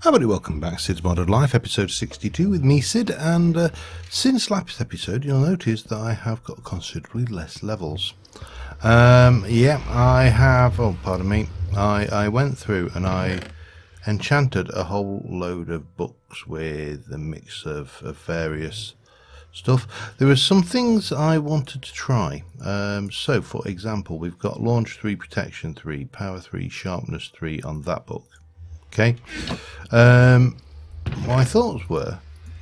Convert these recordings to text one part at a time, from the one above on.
Hi everybody, welcome back to Sid's Modded Life, episode 62 with me, Sid, and since last episode you'll notice that I have got considerably less levels. Yeah, I have, oh pardon me, I went through and I enchanted a whole load of books with a mix of various stuff. There were some things I wanted to try, so for example we've got Launch 3, Protection 3, Power 3, Sharpness 3 on that book. Okay, my thoughts were,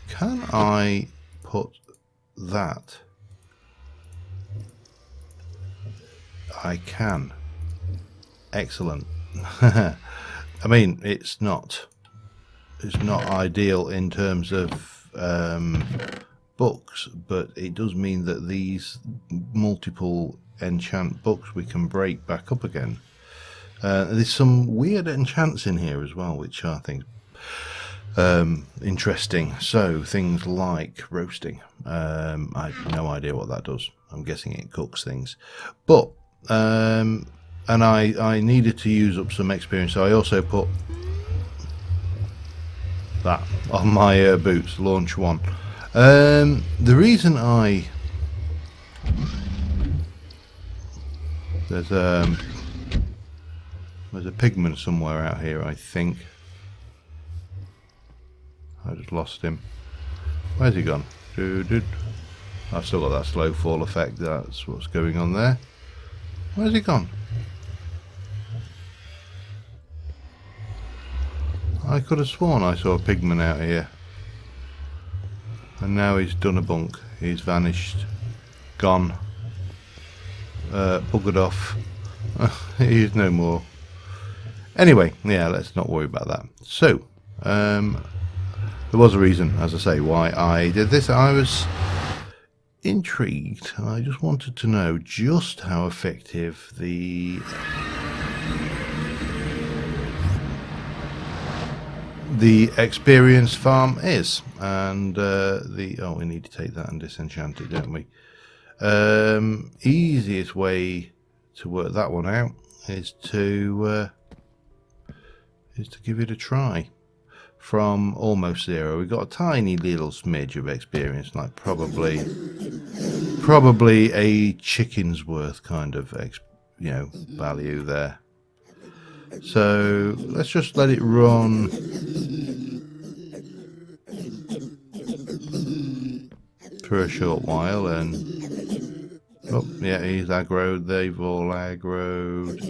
can I put that? I can. Excellent. I mean, it's not ideal in terms of books, but it does mean that these multiple enchant books we can break back up again. There's some weird enchants in here as well, which I think interesting. So things like roasting. I have no idea what that does. I'm guessing it cooks things. But and I needed to use up some experience, so I also put that on my boots, Launch 1. The reason there's a pigman somewhere out here, I think. I just lost him. Where's he gone? I've still got that slow fall effect. That's what's going on there. Where's he gone? I could have sworn I saw a pigman out here. And now he's done a bunk. He's vanished. Gone. Buggered off. He's no more. Anyway, yeah, let's not worry about that. So, there was a reason, as I say, why I did this. I was intrigued. I just wanted to know just how effective the experience farm is. And oh, we need to take that and disenchant it, don't we? Easiest way to work that one out is to give it a try. From almost zero, we got a tiny little smidge of experience, like probably a chicken's worth kind of value there. So let's just let it run for a short while, and oh yeah, he's aggroed. They've all aggroed,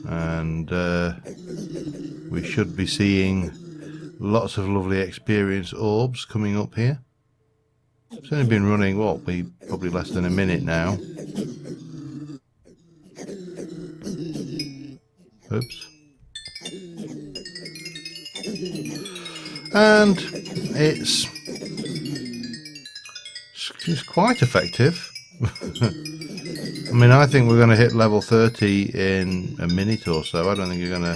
and we should be seeing lots of lovely experience orbs coming up here. It's only been running, what, probably less than a minute now. Oops. And it's quite effective. I mean, I think we're going to hit level 30 in a minute or so. I don't think you're going to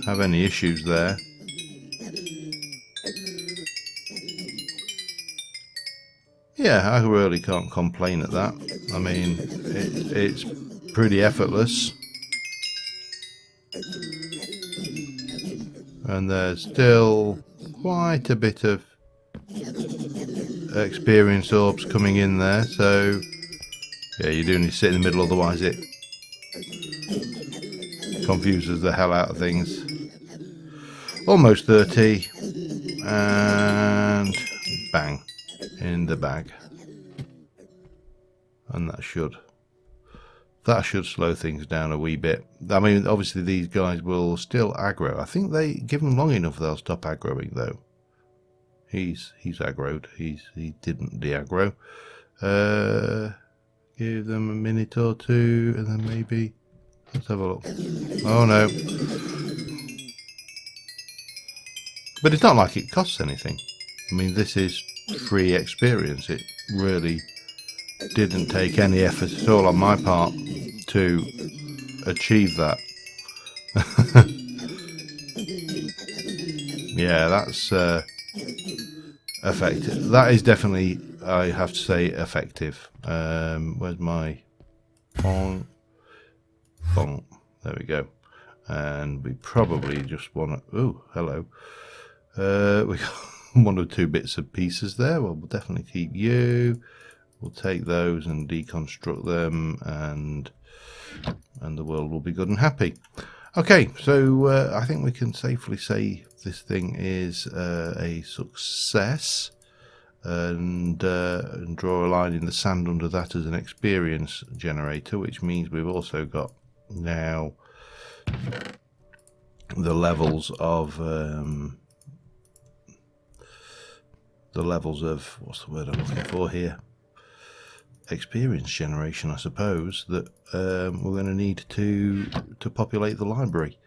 have any issues there. Yeah, I really can't complain at that. I mean, it's pretty effortless. And there's still quite a bit of experience orbs coming in there, so yeah, you do need to sit in the middle, otherwise it confuses the hell out of things. Almost 30, and bang, in the bag. And that should slow things down a wee bit. I mean, obviously these guys will still aggro. I think they give them long enough, they'll stop aggroing though. He's aggroed. He didn't de-aggro. Give them a minute or two, and then maybe let's have a look. Oh no! But it's not like it costs anything. I mean, this is free experience. It really didn't take any effort at all on my part to achieve that. Yeah, that's effective. That is definitely, I have to say, effective. Where's my bong? Bong. There we go. and we probably just want to... Oh, hello. We got one or two bits of pieces there. Well, we'll definitely keep you. We'll take those and deconstruct them, and the world will be good and happy. Okay, so I think we can safely say this thing is a success, and draw a line in the sand under that as an experience generator, which means we've also got now the levels of what's the word I'm looking for here? Experience generation, I suppose, that we're going to need to populate the library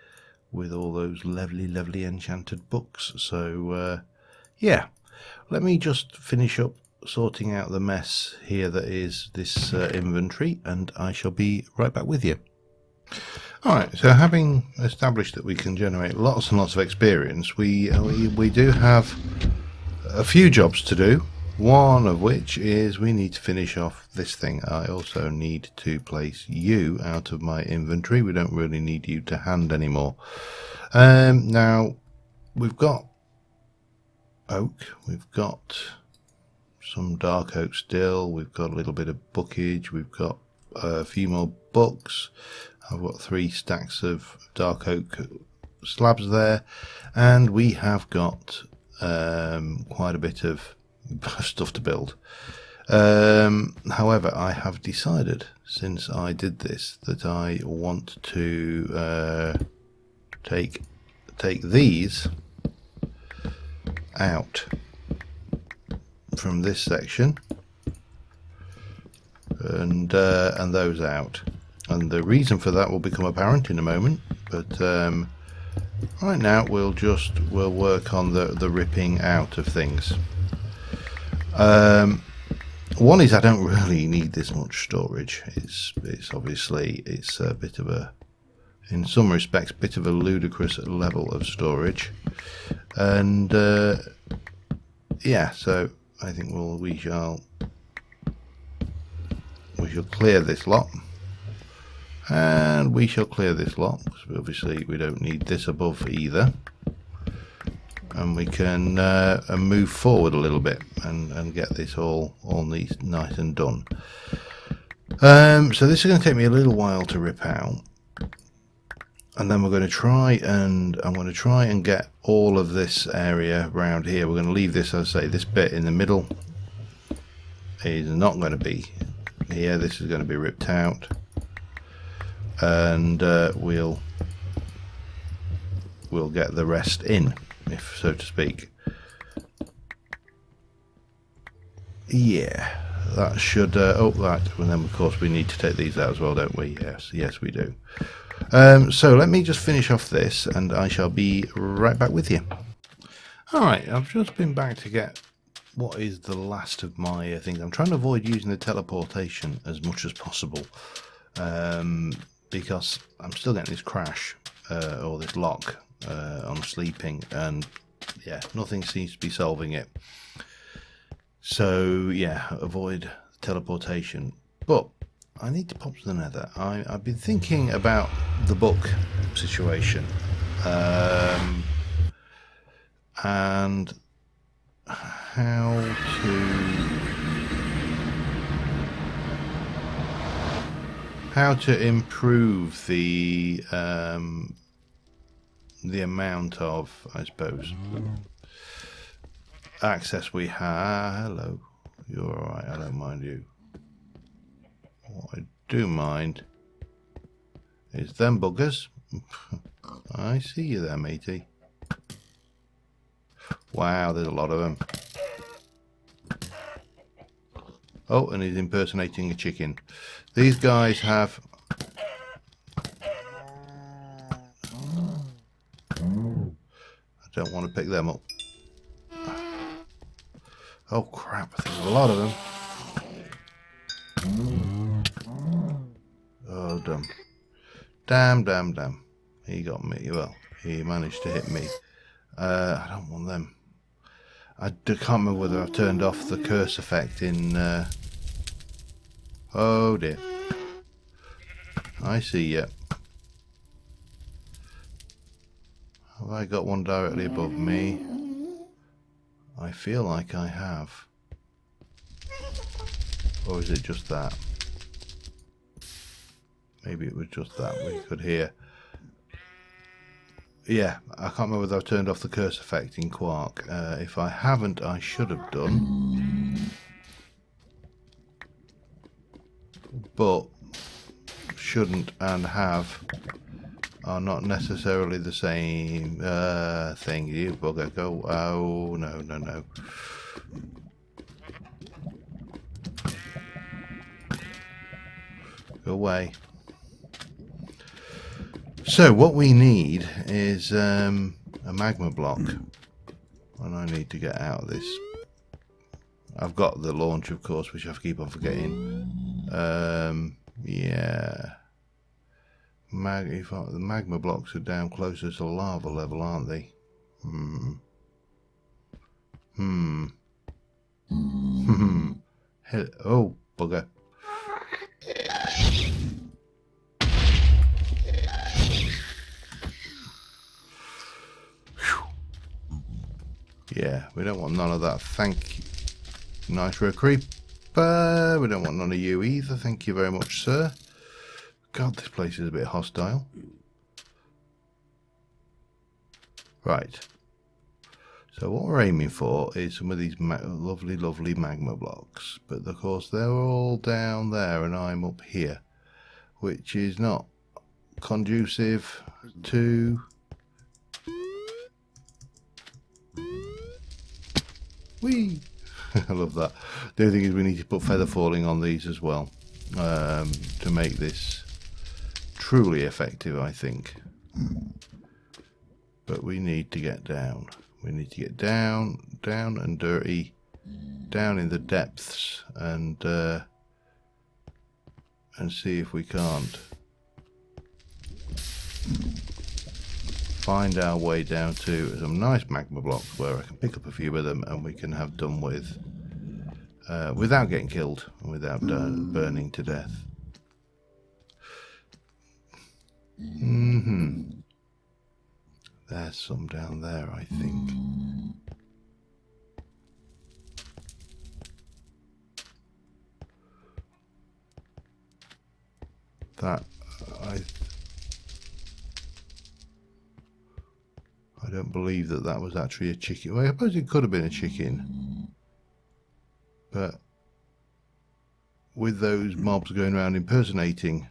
with all those lovely enchanted books. So yeah, let me just finish up sorting out the mess here that is this inventory, and I shall be right back with you. Alright, so having established that we can generate lots and lots of experience, we do have a few jobs to do. One of which is we need to finish off this thing. I also need to place you out of my inventory. We don't really need you to hand anymore. Now, we've got oak. We've got some dark oak still. We've got a little bit of bookage. We've got a few more books. I've got 3 stacks of dark oak slabs there. And we have got quite a bit of stuff to build. However, I have decided since I did this that I want to take these out from this section and those out, and the reason for that will become apparent in a moment, but right now we'll work on the ripping out of things. One is I don't really need this much storage. It's obviously a bit of a, in some respects, bit of a ludicrous level of storage, and yeah. So I think we shall clear this lot, and we shall clear this lot because obviously we don't need this above either. And we can move forward a little bit and get this all nice and done. So this is going to take me a little while to rip out, and then we're going to try and I'm going to try and get all of this area around here. We're going to leave this, as I say, this bit in the middle is not going to be here. This is going to be ripped out, and we'll get the rest in, if so to speak. Yeah, that should oh, right, and then of course we need to take these out as well, don't we? Yes we do. So let me just finish off this and I shall be right back with you. Alright, I've just been back to get what is the last of my things. I'm trying to avoid using the teleportation as much as possible, because I'm still getting this crash or this lock on sleeping, and yeah, nothing seems to be solving it. So yeah, avoid teleportation. But I need to pop to the nether. I've been thinking about the book situation, and how to improve the amount of, I suppose, access we have. Hello, you're alright, I don't mind you. What I do mind is them buggers. I see you there, matey. Wow, there's a lot of them. Oh, and he's impersonating a chicken. These guys have... I don't want to pick them up. Oh crap, there's a lot of them. Oh damn. He got me. Well, he managed to hit me. I don't want them. I can't remember whether I've turned off the curse effect in... Oh dear. I see ya. Have I got one directly above me? I feel like I have. Or is it just that? Maybe it was just that we could hear. Yeah, I can't remember whether I've turned off the curse effect in Quark. If I haven't, I should have done. But shouldn't and have are not necessarily the same thing. You bugger, go. Oh, no, no, no. Go away. So what we need is a magma block, and I need to get out of this. I've got the launch, of course, which I keep on forgetting. Yeah. The magma blocks are down closer to lava level, aren't they? Oh, bugger. Yeah, we don't want none of that. Thank you. Nitro Creeper. We don't want none of you either. Thank you very much, sir. God, this place is a bit hostile. Right. So what we're aiming for is some of these lovely, lovely magma blocks. But of course, they're all down there and I'm up here, which is not conducive to... Whee! I love that. The only thing is we need to put feather falling on these as well to make this truly effective, I think. But we need to get down. We need to get down, down and dirty, down in the depths, and see if we can't find our way down to some nice magma blocks where I can pick up a few of them and we can have done with without getting killed and without burning to death. There's some down there, I think. That I don't believe that was actually a chicken. Well, I suppose it could have been a chicken, but with those mobs going around impersonating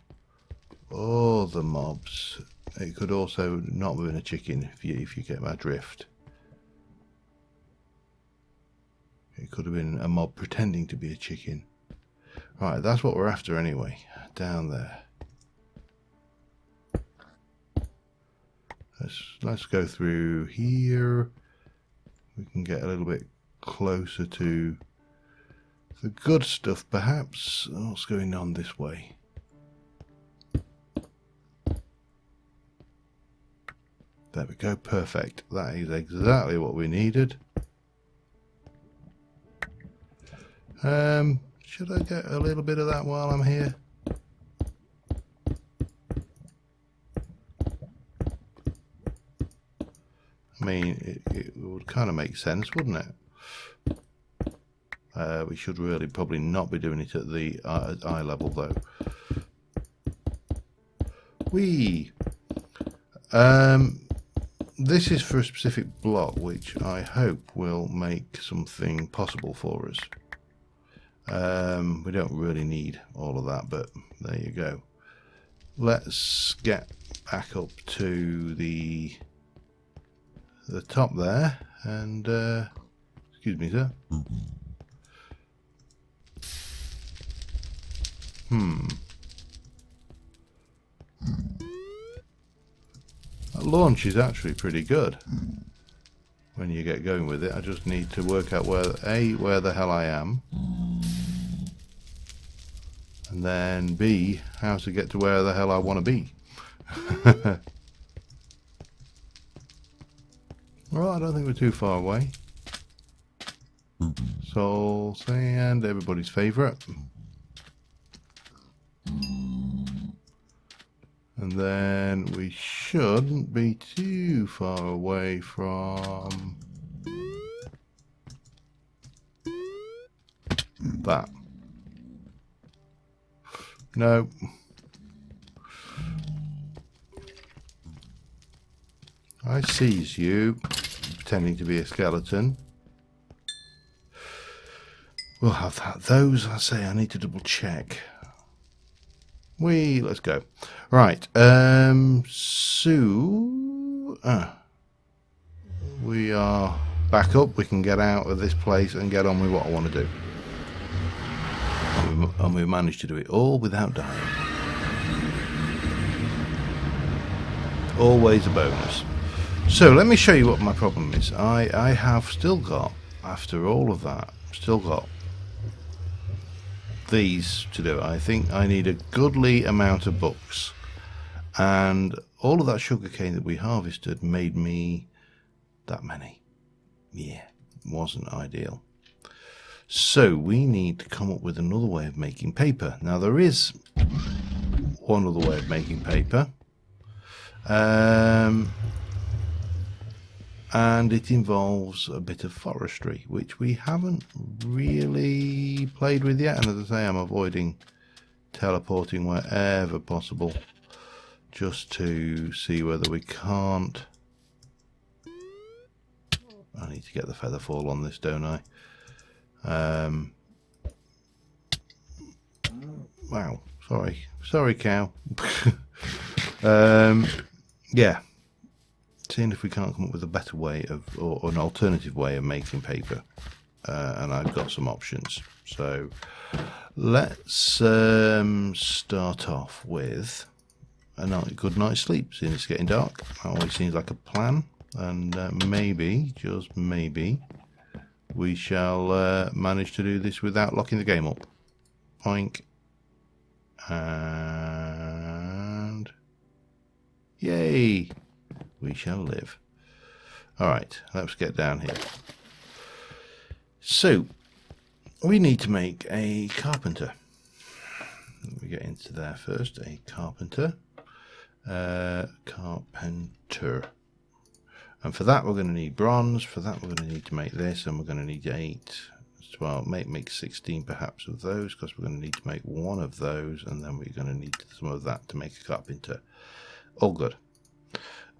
all the mobs, it could also not have been a chicken if you get my drift. It could have been a mob pretending to be a chicken. Right, that's what we're after anyway. Down there. Let's go through here. We can get a little bit closer to the good stuff, perhaps. What's going on this way? There we go, perfect. That is exactly what we needed. Should I get a little bit of that while I'm here? I mean, it would kind of make sense, wouldn't it? We should really probably not be doing it at the eye level, though. This is for a specific block, which I hope will make something possible for us. We don't really need all of that, but there you go. Let's get back up to the top there, and excuse me, sir. That launch is actually pretty good when you get going with it. I just need to work out where the hell I am, and then B, how to get to where the hell I want to be. Well, I don't think we're too far away. Soul Sand, everybody's favourite. And then we shouldn't be too far away from that. No. I sees you, pretending to be a skeleton. We'll have that. Those, I say, I need to double check. Let's go. Right. We are back up. We can get out of this place and get on with what I want to do. And we managed to do it all without dying. Always a bonus. So let me show you what my problem is. I have still got, after all of that, still got these to do. I think I need a goodly amount of books, and all of that sugarcane that we harvested made me that many. Yeah, wasn't ideal. So we need to come up with another way of making paper. Now there is one other way of making paper, and it involves a bit of forestry, which we haven't really played with yet. And as I say, I'm avoiding teleporting wherever possible, just to see whether we can't. I need to get the feather fall on this, don't I? Wow, sorry cow. Yeah, seeing if we can't come up with a better way of, or an alternative way of making paper, and I've got some options. So let's start off with a good night's sleep, seeing it's getting dark. That always seems like a plan, and maybe, just maybe, we shall manage to do this without locking the game up. Poink. And yay, we shall live. Alright, let's get down here. So we need to make a carpenter. We get into there first. A carpenter. And for that we're going to need bronze. For that we're going to need to make this, and we're going to need 8. Well, make 16 perhaps of those, because we're going to need to make one of those, and then we're going to need some of that to make a carpenter. All good.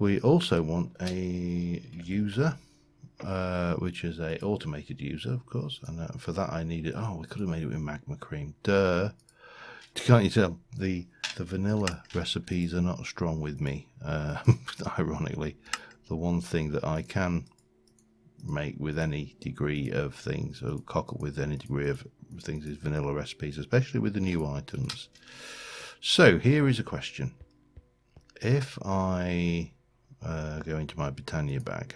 We also want a user, which is a automated user, of course, and for that I needed. Oh, we could have made it with magma cream. Duh! Can't you tell? The vanilla recipes are not strong with me. Ironically, the one thing that I can make with any degree of things, or cock up with any degree of things, is vanilla recipes, especially with the new items. So here is a question. If I go into my Britannia bag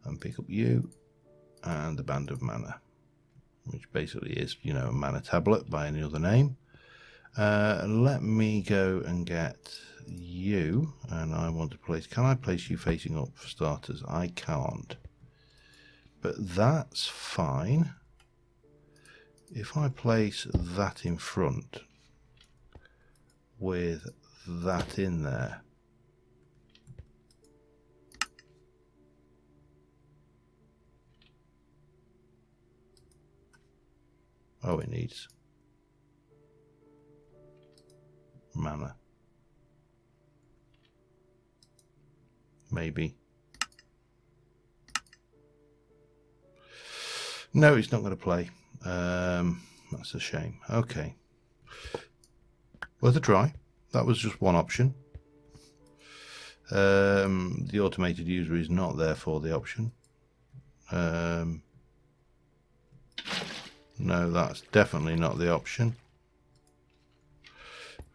and pick up you and the Band of Mana, which basically is, you know, a mana tablet by any other name, let me go and get you, and I want to place. Can I place you facing up for starters? I can't, but that's fine. If I place that in front with that in there, oh, it needs mana. Maybe. No, it's not going to play. That's a shame. Okay. Worth a try. That was just one option. The automated user is not therefore the option. No, that's definitely not the option.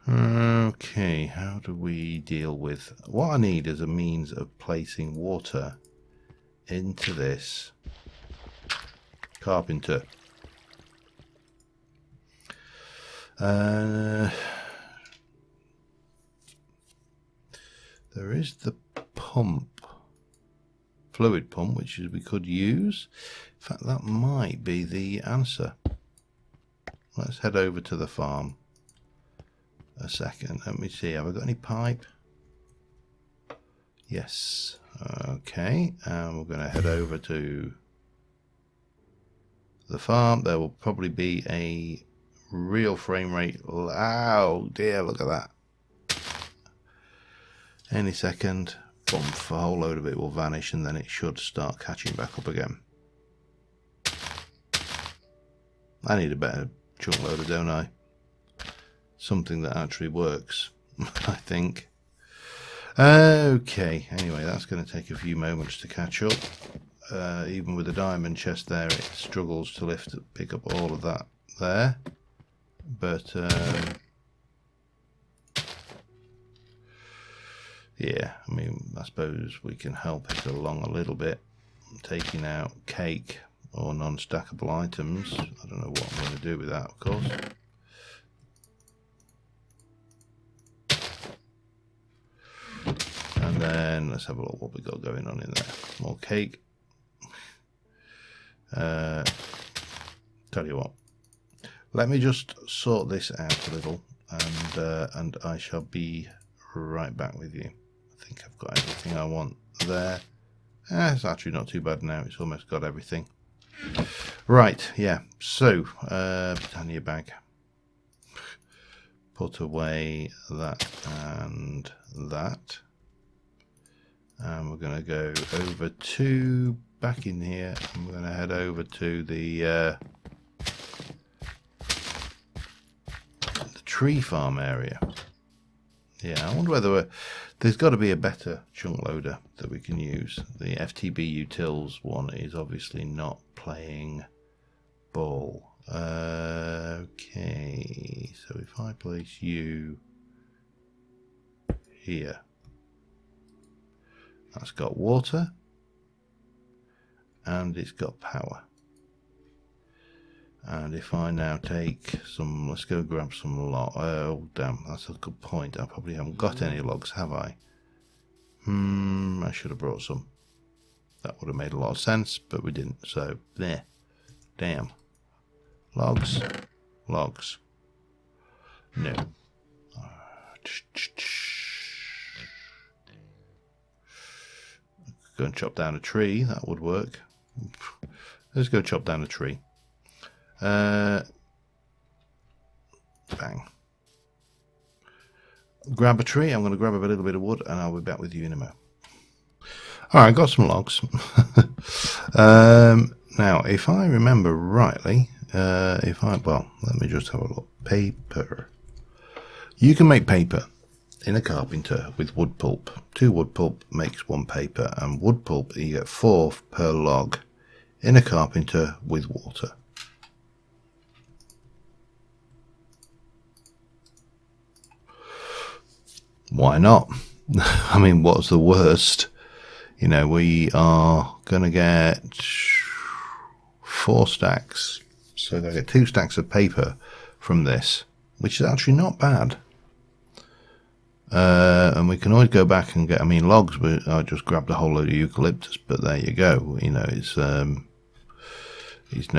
Okay, how do we deal with what I need as a means of placing water into this carpenter? There is the pump, fluid pump, which we could use. In fact, that might be the answer. Let's head over to the farm a second. Let me see. Have I got any pipe? Yes. Okay. And we're going to head over to the farm. There will probably be a real frame rate. Oh dear, look at that. Any second, bump, a whole load of it will vanish and then it should start catching back up again. I need a better chunk loader, don't I? Something that actually works, I think. Okay, anyway, that's going to take a few moments to catch up. Even with the diamond chest there, it struggles to pick up all of that there. But yeah, I mean, I suppose we can help it along a little bit, taking out cake or non-stackable items. I don't know what I'm going to do with that, of course. And then let's have a look what we got going on in there. More cake. Tell you what, let me just sort this out a little, and I shall be right back with you. I think I've got everything I want there. It's actually not too bad now. It's almost got everything. Right, yeah. So, Britannia bag. Put away that and that. And we're going to go over to back in here. And we're going to head over to the tree farm area. Yeah, I wonder whether there's got to be a better chunk loader that we can use. The FTB Utils one is obviously not playing ball. Okay, so if I place you here, that's got water and it's got power. And if I now take some, let's go grab some logs. Oh damn, that's a good point. I probably haven't got any logs, have I? I should have brought some. That would have made a lot of sense, but we didn't. So there. Damn. Logs. Logs. No. Go and chop down a tree. That would work. Let's go chop down a tree. Bang. Grab a tree. I'm going to grab a little bit of wood and I'll be back with you in a moment. Alright, I got some logs. Now, if I remember rightly, well, let me just have a look. Paper. You can make paper in a carpenter with wood pulp. 2 wood pulp makes 1 paper, and wood pulp you get 4 per log in a carpenter with water. Why not? I mean, what's the worst? You know, we are going to get 4 stacks. So I get 2 stacks of paper from this, which is actually not bad. And we can always go back and get, I mean, logs, I just grabbed a whole load of eucalyptus, but there you go. You know, it's no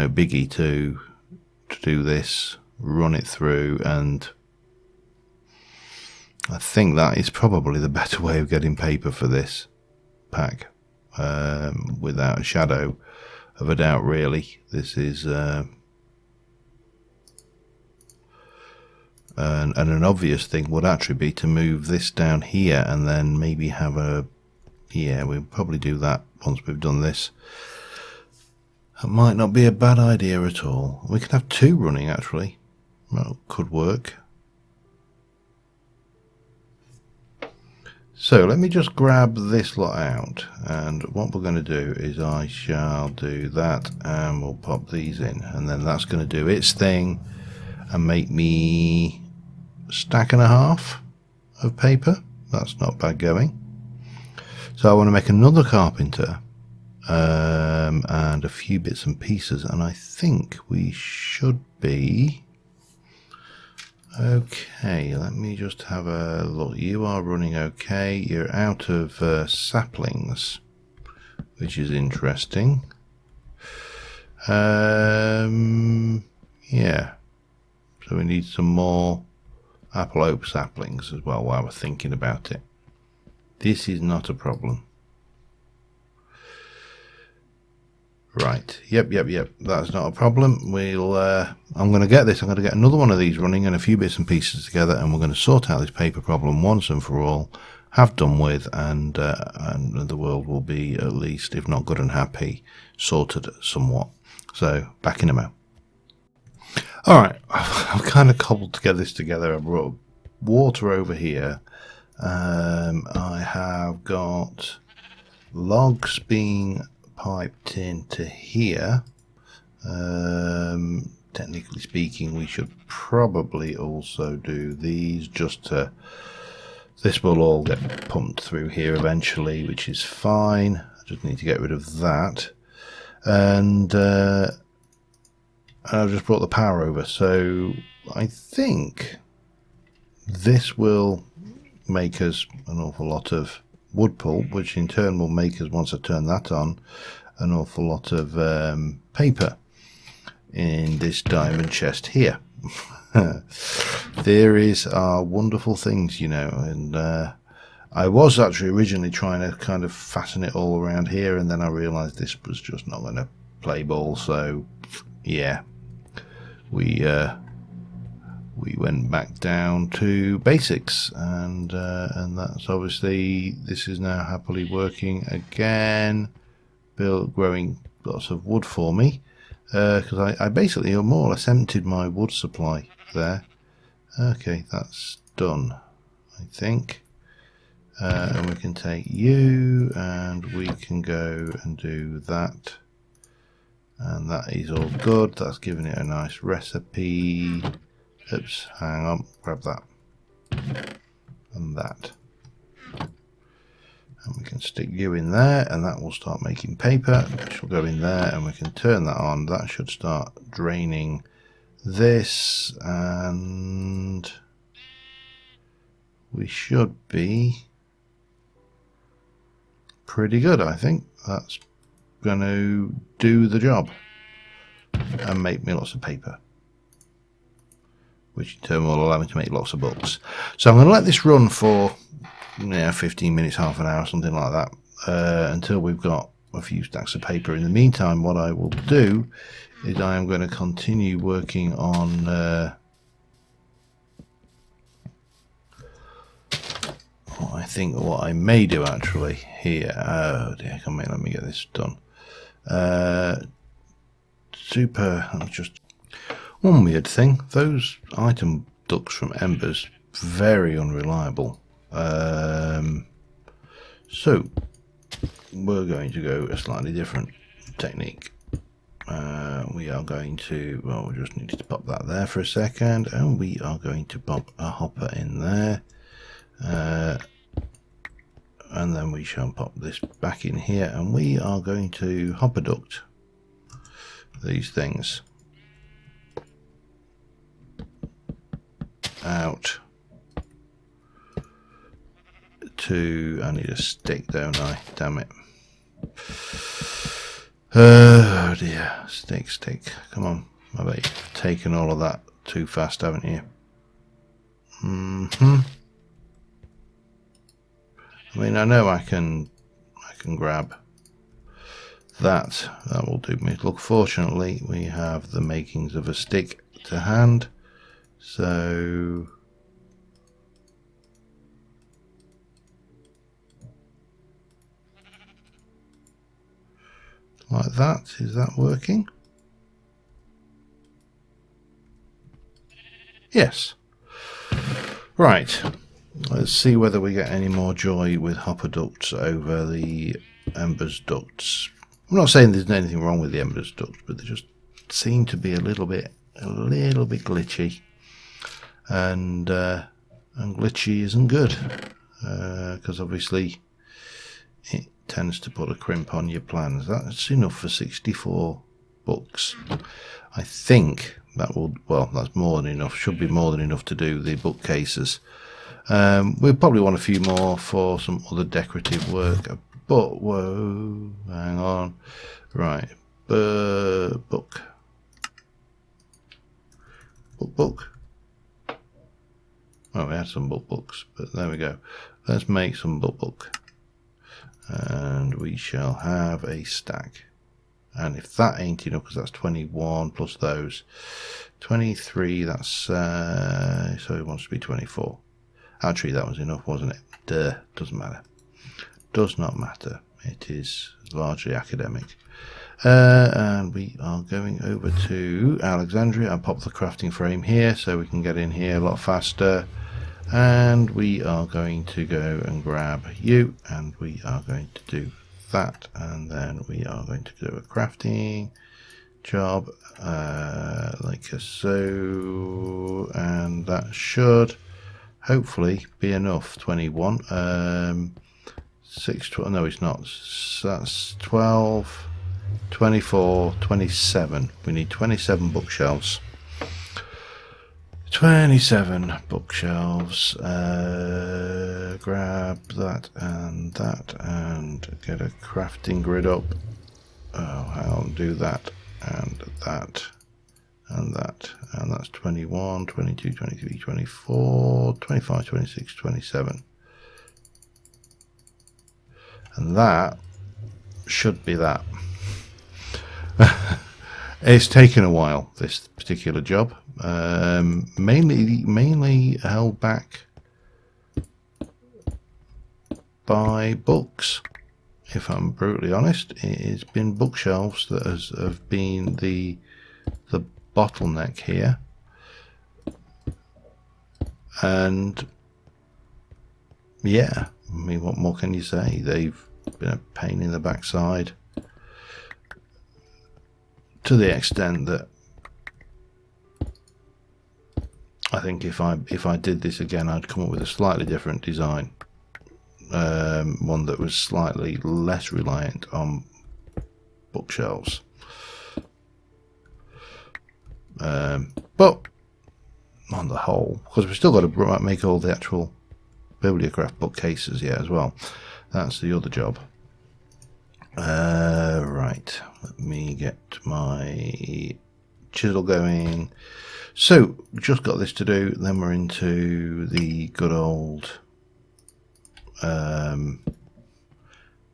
biggie to do this, run it through, and I think that is probably the better way of getting paper for this pack, without a shadow of a doubt, really. This is and an obvious thing would actually be to move this down here and then maybe have a, yeah, we'll probably do that once we've done this. That might not be a bad idea at all. We could have 2 running, actually. Well, could work. So let me just grab this lot out, and what we're going to do is I shall do that, and we'll pop these in, and then that's going to do its thing and make me a stack and a half of paper. That's not bad going. So I want to make another carpenter, and a few bits and pieces, and I think we should be okay. Let me just have a look. You are running okay. You're out of saplings, which is interesting. Yeah, so we need some more apple oak saplings as well while we're thinking about it. This is not a problem. Right, yep, that's not a problem. We'll I'm going to get this. I'm going to get another one of these running and a few bits and pieces together, and we're going to sort out this paper problem once and for all, have done with, and the world will be, at least if not good and happy, sorted somewhat. So back in a moment. Alright, I've kind of cobbled this together. I brought water over here. I have got logs being piped into here. Technically speaking, we should probably also do these just to, this will all get pumped through here eventually, which is fine. I just need to get rid of that. And I've just brought the power over, so I think this will make us an awful lot of wood pulp, which in turn will make us, once I turn that on, an awful lot of paper in this diamond chest here. Theories are wonderful things, you know, and I was actually originally trying to kind of fasten it all around here, and then I realized this was just not going to play ball, so yeah, we went back down to basics, and that's obviously, this is now happily working again, growing lots of wood for me, because I basically more or less emptied my wood supply there. Okay, that's done, I think. And we can take you, and we can go and do that, and that is all good. That's giving it a nice recipe. Oops, hang on, grab that and that, and we can stick you in there, and that will start making paper, which will go in there, and we can turn that on. That should start draining this, and we should be pretty good. I think that's going to do the job and make me lots of paper, which in turn will allow me to make lots of books. So I'm going to let this run for 15 minutes, half an hour, something like that, until we've got a few stacks of paper. In the meantime, what I will do is I am going to continue working on what I may do actually here. Oh dear, come on, let me get this done. Just one weird thing, those item ducts from Embers, very unreliable. So we're going to go a slightly different technique. We are going to, well, we just needed to pop that there for a second, and we are going to pop a hopper in there, and then we shall pop this back in here, and we are going to hopper duct these things out to, I need a stick, don't I? Damn it. Oh dear, stick, come on. I bet you've taken all of that too fast, haven't you? I mean, I know I can grab that. That will do me. Look, fortunately, we have the makings of a stick to hand, so like that. Is that working? Yes. Right. Let's see whether we get any more joy with hopper ducts over the Embers ducts. I'm not saying there's anything wrong with the Embers ducts, but they just seem to be a little bit glitchy, and glitchy isn't good, because obviously it tends to put a crimp on your plans. That's enough for 64 books. I think that will, well, that's more than enough, should be more than enough to do the bookcases. We'll probably want a few more for some other decorative work, but whoa, hang on, right, book, Oh, we had some book books, but there we go. Let's make some book. And we shall have a stack. And if that ain't enough, because that's 21 plus those 23, that's so it wants to be 24. Actually, that was enough, wasn't it? Duh, doesn't matter. Does not matter. It is largely academic. And we are going over to Alexandria. I'll pop the crafting frame here so we can get in here a lot faster. And we are going to go and grab you, and we are going to do that, and then we are going to do a crafting job like so, and that should hopefully be enough. 21 6 12, no it's not, so that's 12 24 27. We need 27 bookshelves. 27 bookshelves. Grab that and get a crafting grid up. Oh, I'll do that and that and that, and that's 21 22 23 24 25 26 27, and that should be that. It's taken a while, this particular job, mainly held back by books. If I'm brutally honest, it's been bookshelves that have been the bottleneck here, and yeah, I mean, what more can you say? They've been a pain in the backside, to the extent that I think if I did this again, I'd come up with a slightly different design, one that was slightly less reliant on bookshelves. But on the whole, because we've still got to make all the actual bibliocraft bookcases yet as well. That's the other job. Right, let me get my chisel going. So just got this to do, then we're into the good old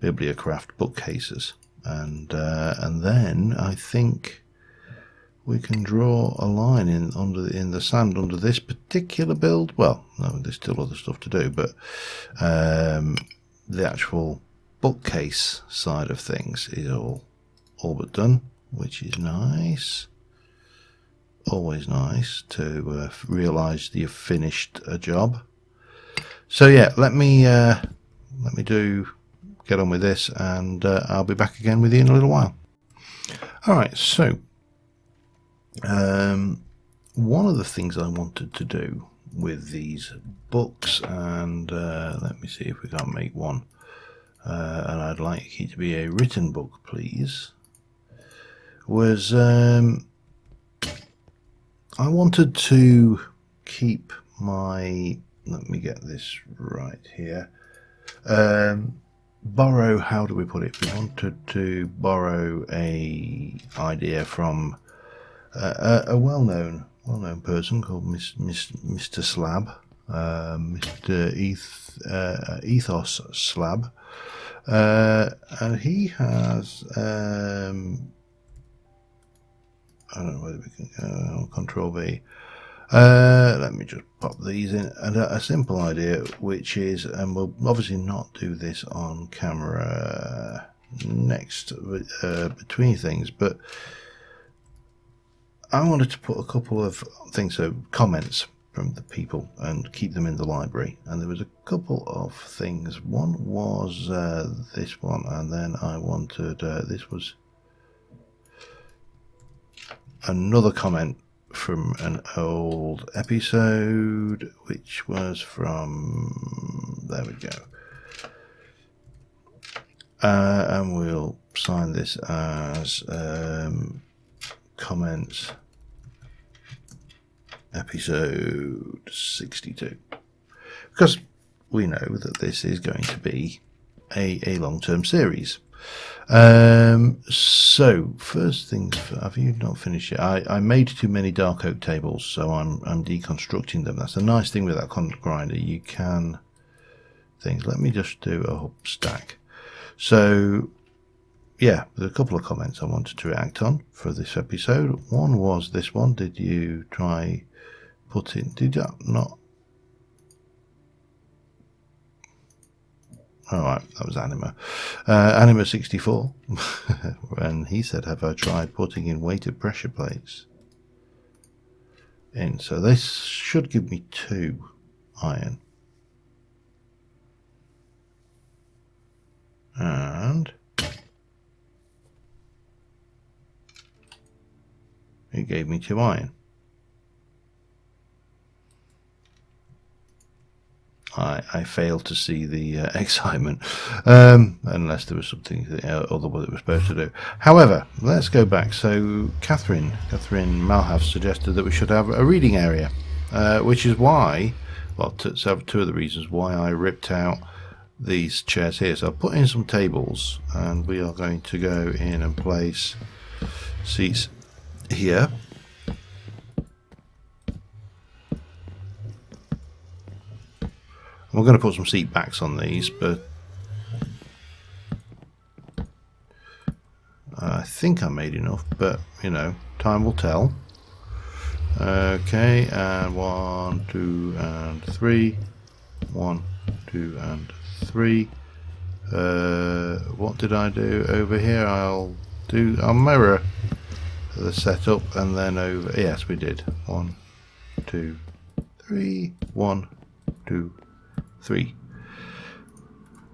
bibliocraft bookcases, and then I think we can draw a line in the sand under this particular build. Well, no, there's still other stuff to do, but the actual bookcase side of things is all but done, which is nice. Always nice to realize that you've finished a job. So yeah, let me get on with this, and I'll be back again with you in a little while. All right, so one of the things I wanted to do with these books, and let me see if we can make one, and I'd like it to be a written book, please, was I wanted to keep my, let me get this right here, borrow, how do we put it? We wanted to borrow a idea from a well-known person called Mr. Slab, Mr. Ethos Slab, and he has I don't know whether we can Control V. Let me just pop these in. And a simple idea, which is, and we'll obviously not do this on camera next between things, but I wanted to put a couple of things, so comments from the people, and keep them in the library. And there was a couple of things. One was this one, and then I wanted this was another comment from an old episode, which was from, there we go, and we'll sign this as comments episode 62, because we know that this is going to be a long-term series. So first things, have you not finished yet? I made too many dark oak tables, so I'm deconstructing them. That's a nice thing with that content grinder. You can things. Let me just do a hub stack. So yeah, there's a couple of comments I wanted to react on for this episode. One was this one. Did you try putting? Did you not? All right, that was Anima. Anima 64, and he said, "Have I tried putting in weighted pressure plates in?" So this should give me 2 iron, and it gave me 2 iron. I failed to see the excitement, unless there was something other what it was supposed to do. However, let's go back. So Catherine Malhaf suggested that we should have a reading area, which is why, well, so 2 of the reasons why I ripped out these chairs here. So I've put in some tables, and we are going to go in and place seats here. We're going to put some seat backs on these, but I think I made enough, but you know, time will tell. Okay, and 1, 2, and 3. 1, 2, and 3. What did I do over here? I'll mirror the setup, and then over. Yes, we did. 1, 2, 3. 1, 2, 3.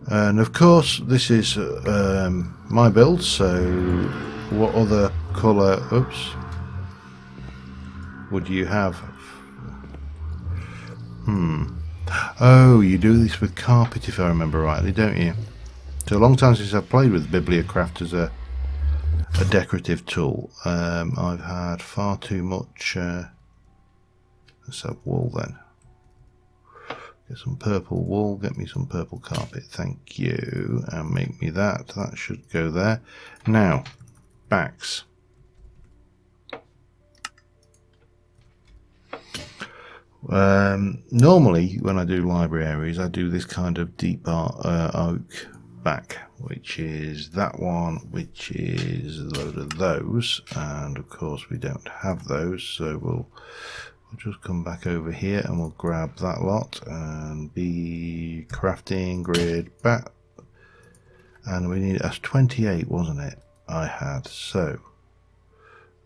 And of course this is my build, so what other colour would you have? Oh, you do this with carpet if I remember rightly, don't you? So a long time since I've played with Bibliocraft as a decorative tool. I've had far too much let's have wool then. Get some purple wool, get me some purple carpet, thank you, and make me that. That should go there. Now, backs. Normally, when I do library areas, I do this kind of deep oak back, which is that one, which is a load of those, and of course we don't have those, so we'll just come back over here and we'll grab that lot and be crafting grid back, and we need us 28, wasn't it? I had, so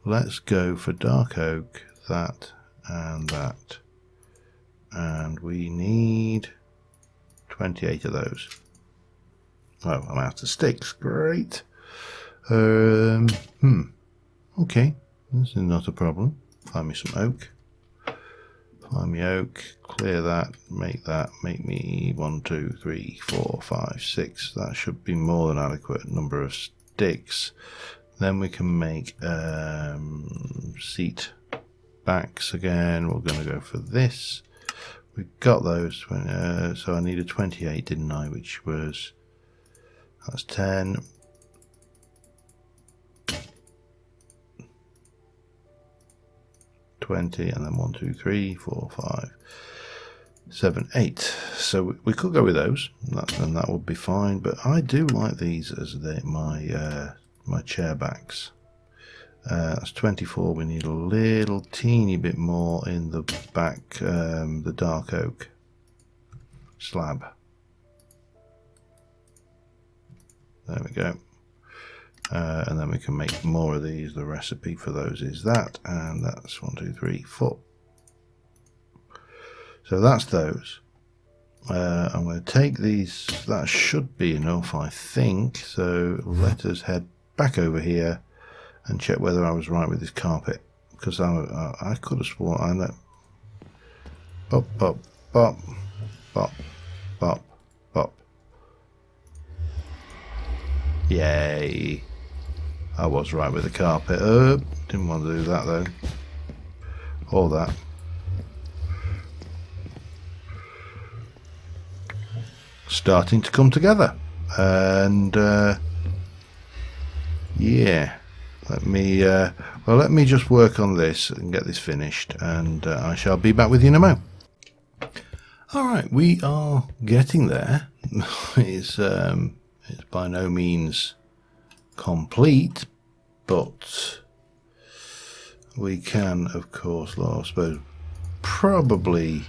let's go for dark oak, that and that, and we need 28 of those. Oh, I'm out of sticks. Great. Okay, this is not a problem. Find me some oak. Find me oak, clear that, make me 1, 2, 3, 4, 5, 6. That should be more than adequate number of sticks. Then we can make seat backs again. We're going to go for this. We got those, so I needed 28, didn't I? Which was, that's 10. 20, and then 1, 2, 3, 4, 5, 7, 8. So we could go with those, and that would be fine. But I do like these as my chair backs. That's 24. We need a little teeny bit more in the back, the dark oak slab. There we go. And then we can make more of these. The recipe for those is that, and that's 1, 2, 3, 4. So that's those. I'm going to take these. That should be enough, I think. So let us head back over here and check whether I was right with this carpet, because I could have sworn I know. Bop, bop, bop, bop, bop, bop. Yay! I was right with the carpet. Didn't want to do that though. Or that. Starting to come together, and yeah, let me just work on this and get this finished, and I shall be back with you in a moment. Alright, we are getting there. It's by no means complete, but we can, of course, I suppose, probably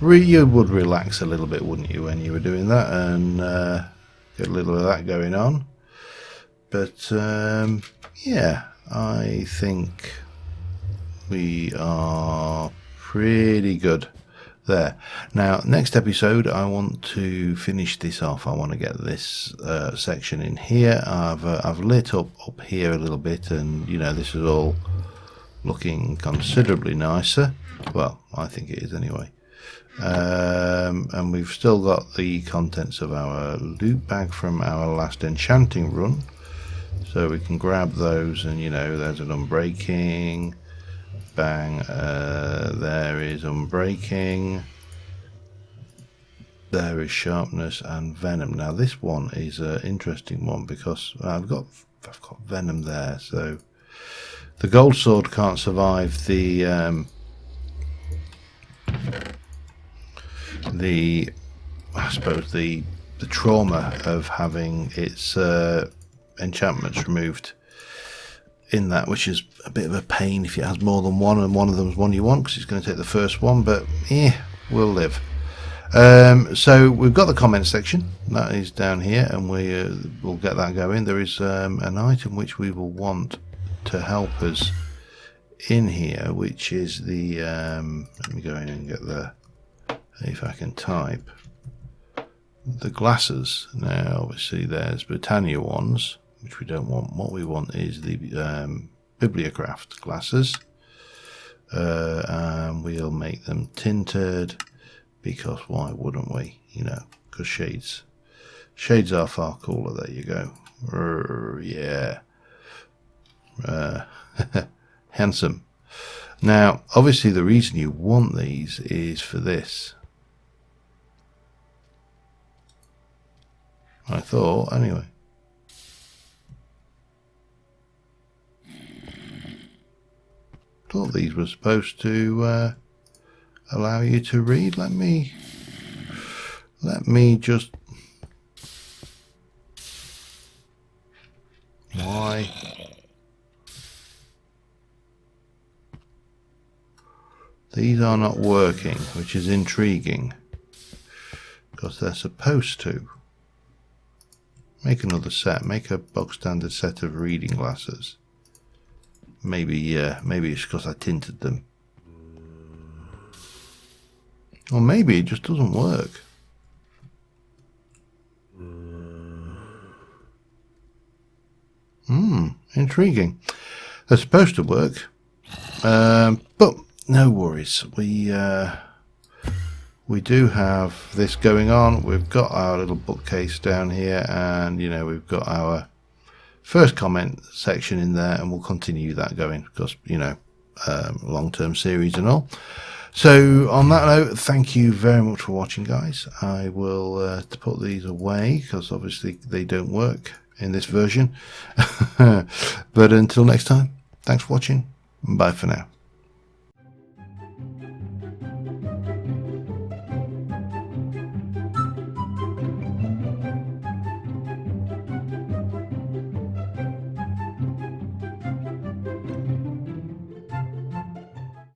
you would relax a little bit, wouldn't you, when you were doing that, and get a little of that going on. But yeah, I think we are pretty good there. Now, next episode, I want to finish this off. I want to get this section in here. I've lit up here a little bit, and you know, this is all looking considerably nicer. Well, I think it is anyway. And we've still got the contents of our loot bag from our last enchanting run, so we can grab those, and you know, there's an unbreaking. Bang, there is unbreaking, there is sharpness and venom. Now this one is an interesting one because I've got venom there, so the gold sword can't survive the I suppose the trauma of having its enchantments removed in that, which is a bit of a pain if it has more than one and one of them is one you want, because it's going to take the first one, but yeah, we'll live. So we've got the comment section that is down here, and we'll get that going. There is an item which we will want to help us in here, which is the let me go in and get the, if I can type, the glasses. Now obviously there's Britannia ones, which we don't want. What we want is the Bibliocraft glasses, and we'll make them tinted, because why wouldn't we, you know, because shades are far cooler. There you go. Yeah, handsome. Now obviously the reason you want these is for this, I thought anyway. Thought these were supposed to allow you to read. Let me just, why? These are not working, which is intriguing, because they're supposed to. Make another set. Make a bog standard set of reading glasses. Maybe it's because I tinted them. Or maybe it just doesn't work. Intriguing. They're supposed to work. But no worries. We do have this going on. We've got our little bookcase down here, and you know, we've got our first comment section in there, and we'll continue that going because, you know, long-term series and all. So on that note, thank you very much for watching, guys. I will put these away because obviously they don't work in this version. But until next time, thanks for watching. Bye for now.